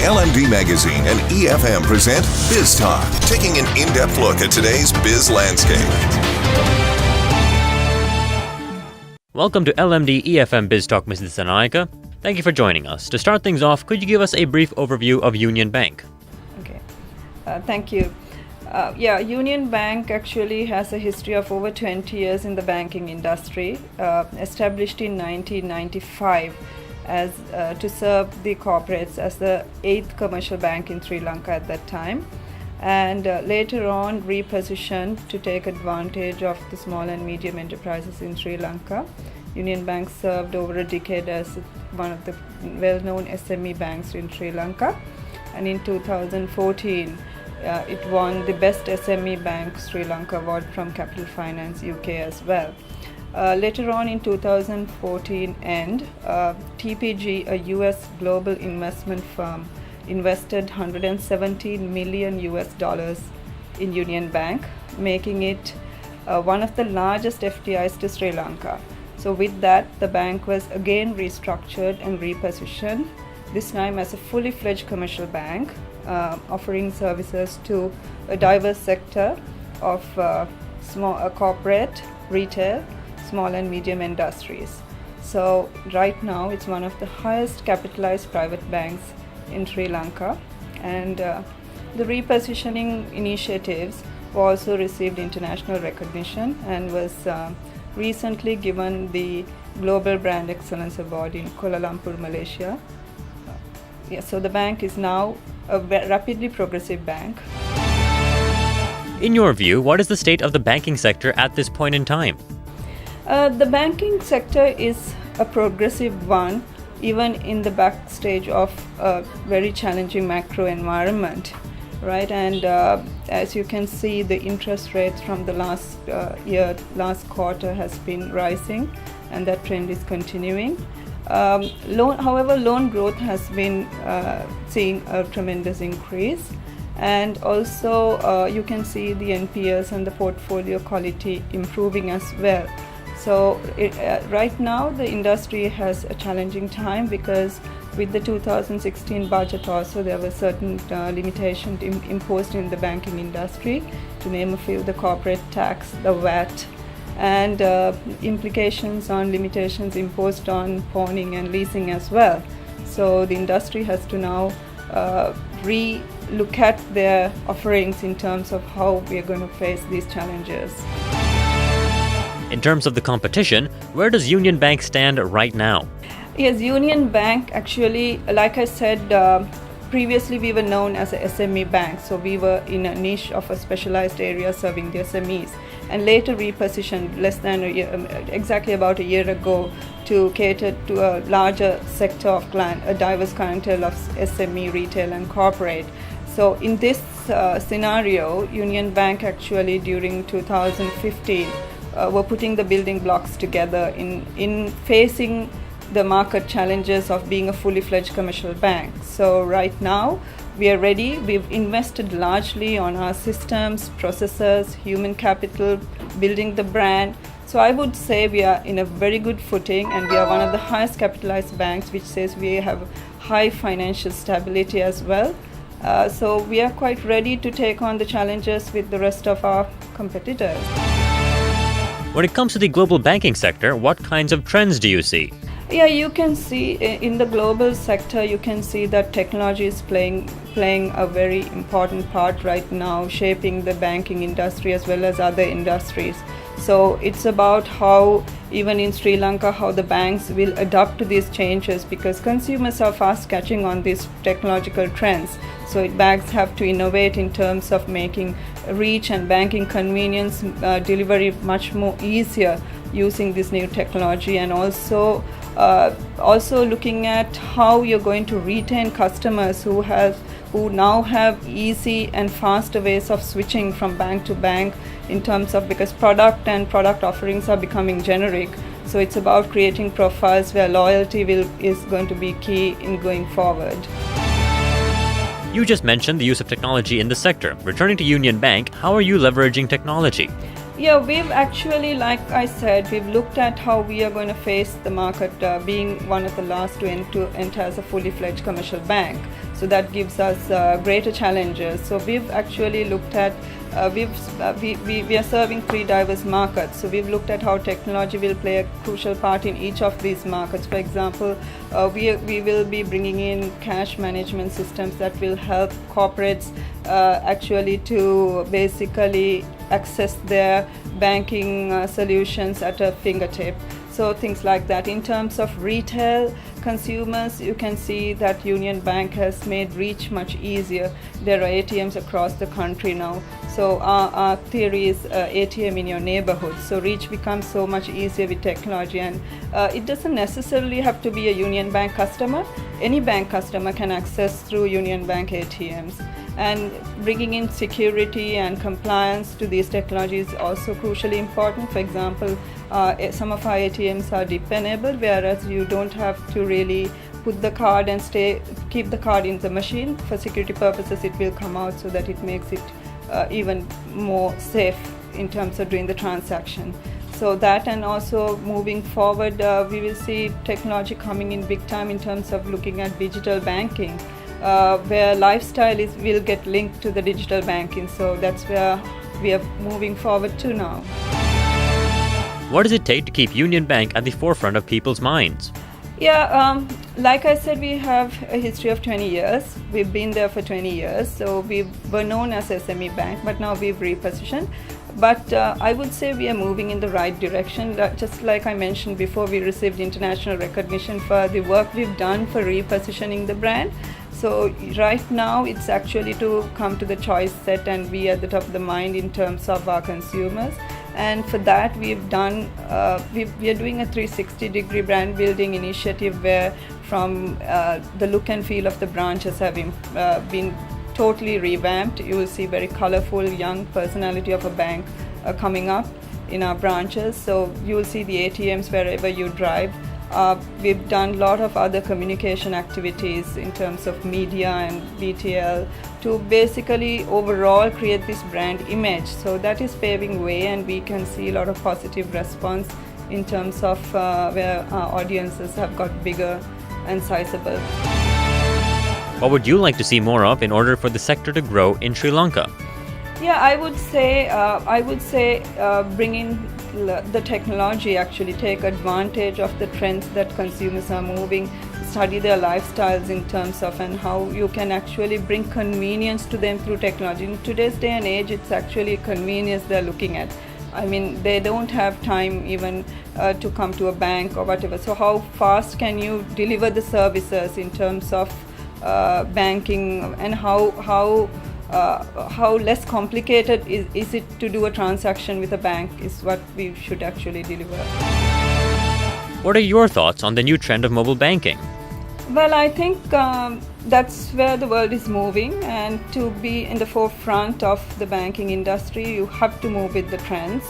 LMD Magazine and EFM present Biztalk, taking an in-depth look at today's biz landscape. Welcome to LMD EFM Biztalk, Ms. Dissanayake. Thank you for joining us. To start things off, could you give us a brief overview of Union Bank? Okay, thank you. Union Bank actually has a history of over 20 years in the banking industry, established in 1995 as to serve the corporates as the 8th commercial bank in Sri Lanka at that time, and later on repositioned to take advantage of the small and medium enterprises in Sri Lanka. Union Bank served over a decade as one of the well-known SME banks in Sri Lanka, and in 2014 it won the Best SME Bank Sri Lanka award from Capital Finance UK as well. Later on in 2014 TPG, a US global investment firm, invested $117 million in Union Bank, making it one of the largest FDIs to Sri Lanka. So with that, the bank was again restructured and repositioned, this time as a fully fledged commercial bank, offering services to a diverse sector of small corporate, retail, small and medium industries. So right now it's one of the highest capitalized private banks in Sri Lanka, and the repositioning initiatives also received international recognition and was recently given the Global Brand Excellence Award in Kuala Lumpur, Malaysia. So the bank is now a rapidly progressive bank. In your view, what is the state of the banking sector at this point in time? The banking sector is a progressive one, even in the backstage of a very challenging macro environment, right? And as you can see, the interest rates from the last quarter has been rising, and that trend is continuing. However, loan growth has been seeing a tremendous increase, and also you can see the NPLs and the portfolio quality improving as well. So right now the industry has a challenging time, because with the 2016 budget also there were certain limitations imposed in the banking industry, to name a few: the corporate tax, the VAT, and implications on limitations imposed on pawning and leasing as well. So the industry has to now re-look at their offerings in terms of how we are going to face these challenges. In terms of the competition, where does Union Bank stand right now? Yes, Union Bank actually, like I said, previously we were known as a SME bank, so we were in a niche of a specialized area serving the SMEs, and later repositioned less than a year, exactly about a year ago, to cater to a larger sector of client, a diverse clientele of SME, retail and corporate. So in this scenario, Union Bank actually during 2015 were putting the building blocks together in facing the market challenges of being a fully fledged commercial bank. So right now we are ready. We've invested largely on our systems, processes, human capital, building the brand. So I would say we are in a very good footing, and we are one of the highest capitalized banks, which says we have high financial stability as well. So we are quite ready to take on the challenges with the rest of our competitors. When it comes to the global banking sector, what kinds of trends do you see? Yeah, you can see in the global sector, you can see that technology is playing a very important part right now, shaping the banking industry as well as other industries. So it's about how, even in Sri Lanka, how the banks will adapt to these changes, because consumers are fast catching on these technological trends. So banks have to innovate in terms of making reach and banking convenience, delivery much more easier using this new technology, and also looking at how you're going to retain customers who now have easy and faster ways of switching from bank to bank, in terms of, because product offerings are becoming generic. So it's about creating profiles where loyalty is going to be key in going forward. You just mentioned the use of technology in the sector. Returning to Union Bank, how are you leveraging technology? Yeah, we've actually, like I said, we've looked at how we are going to face the market, being one of the last to enter as a fully fledged commercial bank. So that gives us greater challenges. So we've actually looked at we are serving 3 diverse markets. So we've looked at how technology will play a crucial part in each of these markets. For example, we will be bringing in cash management systems that will help corporates actually to basically access their banking solutions at a fingertip. So things like that. In terms of retail consumers, you can see that Union Bank has made reach much easier. There are ATMs across the country now. So our theory is ATM in your neighborhood. So reach becomes so much easier with technology, and it doesn't necessarily have to be a Union Bank customer. Any bank customer can access through Union Bank ATMs. And bringing in security and compliance to these technologies is also crucially important. For example, some of our ATMs are DIP enabled, whereas you don't have to really put the card and keep the card in the machine. For security purposes, it will come out so that it makes it even more safe in terms of doing the transaction. So that, and also moving forward, we will see technology coming in big time in terms of looking at digital banking. Where lifestyle will get linked to the digital banking. So that's where we are moving forward to now. What does it take to keep Union Bank at the forefront of people's minds? Yeah, like I said, we have a history of 20 years. We've been there for 20 years. So we were known as SME Bank, but now we've repositioned. But I would say we are moving in the right direction. Just like I mentioned before, we received international recognition for the work we've done for repositioning the brand. So right now it's actually to come to the choice set and be at the top of the mind in terms of our consumers. And for that we are doing a 360-degree brand building initiative where from the look and feel of the branches have been totally revamped. You will see very colorful young personality of a bank coming up in our branches. So you will see the ATMs wherever you drive. We've done a lot of other communication activities in terms of media and BTL to basically overall create this brand image. So that is paving way, and we can see a lot of positive response in terms of where our audiences have got bigger and sizable. What would you like to see more of in order for the sector to grow in Sri Lanka? Yeah, I would say bring in the technology, actually take advantage of the trends that consumers are moving, study their lifestyles in terms of and how you can actually bring convenience to them through technology. In today's day and age, it's actually convenience they're looking at. I mean, they don't have time even to come to a bank or whatever. So how fast can you deliver the services in terms of banking, and how less complicated is it to do a transaction with a bank is what we should actually deliver. What are your thoughts on the new trend of mobile banking? Well, I think that's where the world is moving, and to be in the forefront of the banking industry, you have to move with the trends.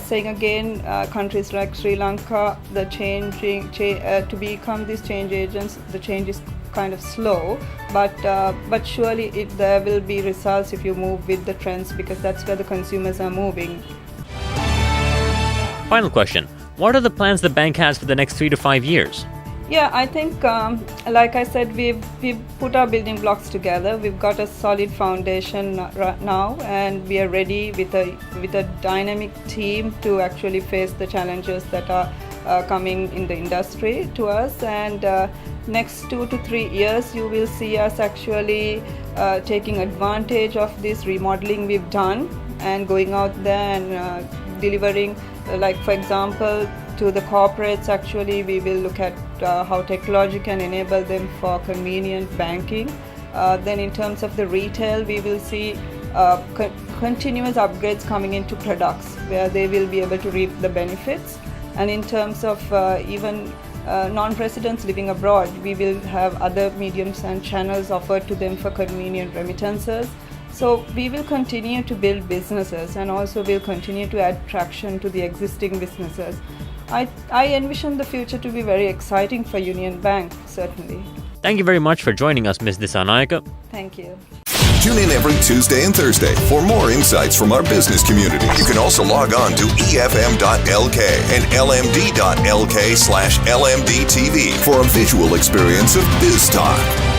Saying again, countries like Sri Lanka, the to become these change agents, the change is kind of slow, but surely there will be results if you move with the trends, because that's where the consumers are moving. Final question. What are the plans the bank has for the next 3 to 5 years? Yeah, I think, like I said, we've put our building blocks together. We've got a solid foundation now, and we are ready with a dynamic team to actually face the challenges that are coming in the industry to us. And next 2 to 3 years, you will see us actually taking advantage of this remodeling we've done and going out there and delivering, like for example, to the corporates. Actually, we will look at how technology can enable them for convenient banking. Then in terms of the retail, we will see continuous upgrades coming into products where they will be able to reap the benefits. And in terms of even non-residents living abroad, we will have other mediums and channels offered to them for convenient remittances. So we will continue to build businesses, and also will continue to add traction to the existing businesses. I envision the future to be very exciting for Union Bank, certainly. Thank you very much for joining us, Ms. Dissanayake. Thank you. Tune in every Tuesday and Thursday for more insights from our business community. You can also log on to efm.lk and lmd.lk/lmdtv for a visual experience of Biztalk.